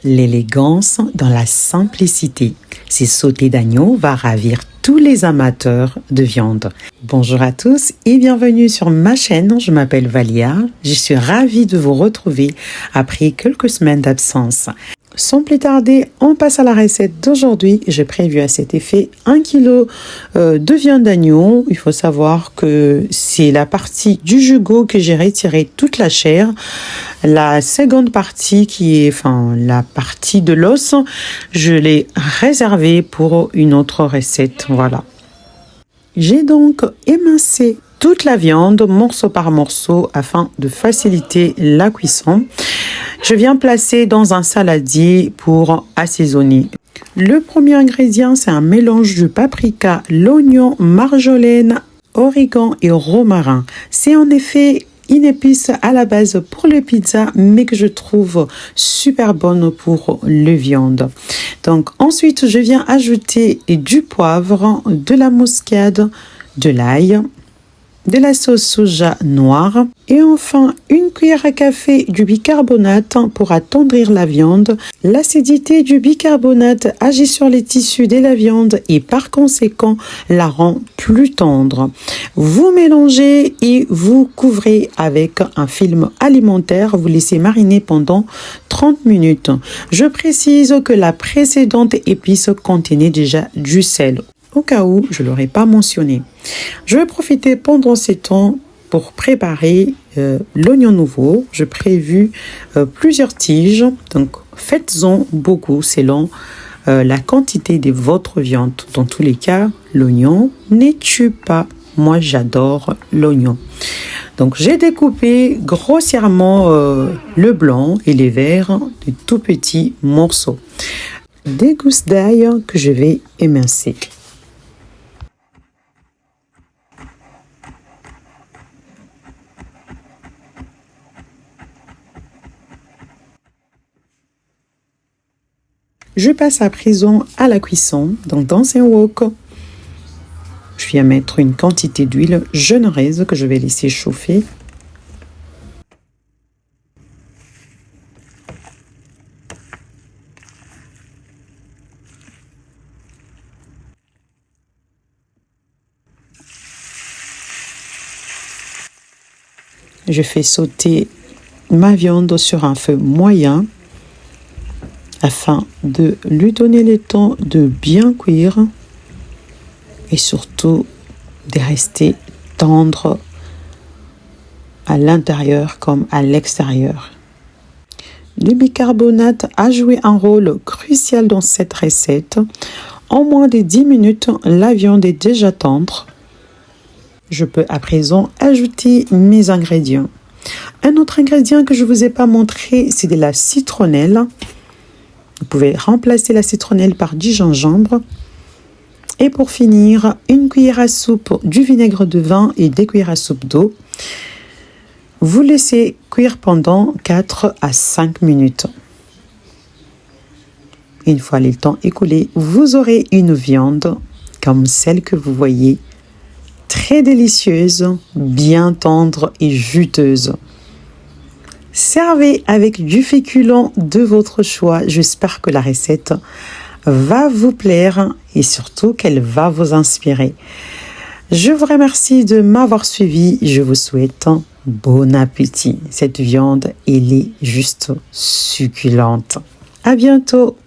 L'élégance dans la simplicité. Ces sautés d'agneau va ravir tous les amateurs de viande. Bonjour à tous et bienvenue sur ma chaîne. Je m'appelle Valia. Je suis ravie de vous retrouver après quelques semaines d'absence. Sans plus tarder, on passe à la recette d'aujourd'hui. J'ai prévu à cet effet 1 kg de viande d'agneau. Il faut savoir que c'est la partie du jugot que j'ai retiré toute la chair. La seconde partie qui est, la partie de l'os, je l'ai réservée pour une autre recette. Voilà. J'ai donc émincé toute la viande morceau par morceau afin de faciliter la cuisson. Je viens placer dans un saladier pour assaisonner. Le premier ingrédient, c'est un mélange de paprika, l'oignon, marjolaine, origan et romarin. C'est en effet une épice à la base pour les pizzas, mais que je trouve super bonne pour les viandes. Donc ensuite, je viens ajouter du poivre, de la muscade, de l'ail, de la sauce soja noire et enfin une cuillère à café du bicarbonate pour attendrir la viande. L'acidité du bicarbonate agit sur les tissus de la viande et par conséquent la rend plus tendre. Vous mélangez et vous couvrez avec un film alimentaire. Vous laissez mariner pendant 30 minutes. Je précise que la précédente épice contenait déjà du sel. Au cas où je ne l'aurais pas mentionné. Je vais profiter pendant ces temps pour préparer l'oignon nouveau. J'ai prévu plusieurs tiges, donc faites-en beaucoup selon la quantité de votre viande. Dans tous les cas, l'oignon ne tue pas. Moi, j'adore l'oignon. Donc, j'ai découpé grossièrement le blanc et les verts de tout petits morceaux. Des gousses d'ail que je vais émincer. Je passe à présent à la cuisson. Donc dans un wok, je viens mettre une quantité d'huile genèse que je vais laisser chauffer. Je fais sauter ma viande sur un feu moyen afin de lui donner le temps de bien cuire et surtout de rester tendre à l'intérieur comme à l'extérieur. Le bicarbonate a joué un rôle crucial dans cette recette. En moins de 10 minutes, la viande est déjà tendre. Je peux à présent ajouter mes ingrédients. Un autre ingrédient que je ne vous ai pas montré, c'est de la citronnelle. Vous pouvez remplacer la citronnelle par du gingembre. Et pour finir, une cuillère à soupe du vinaigre de vin et 2 cuillères à soupe d'eau. Vous laissez cuire pendant 4 à 5 minutes. Une fois le temps écoulé, vous aurez une viande comme celle que vous voyez, très délicieuse, bien tendre et juteuse. Servez avec du féculent de votre choix. J'espère que la recette va vous plaire et surtout qu'elle va vous inspirer. Je vous remercie de m'avoir suivi. Je vous souhaite un bon appétit. Cette viande, elle est juste succulente. À bientôt.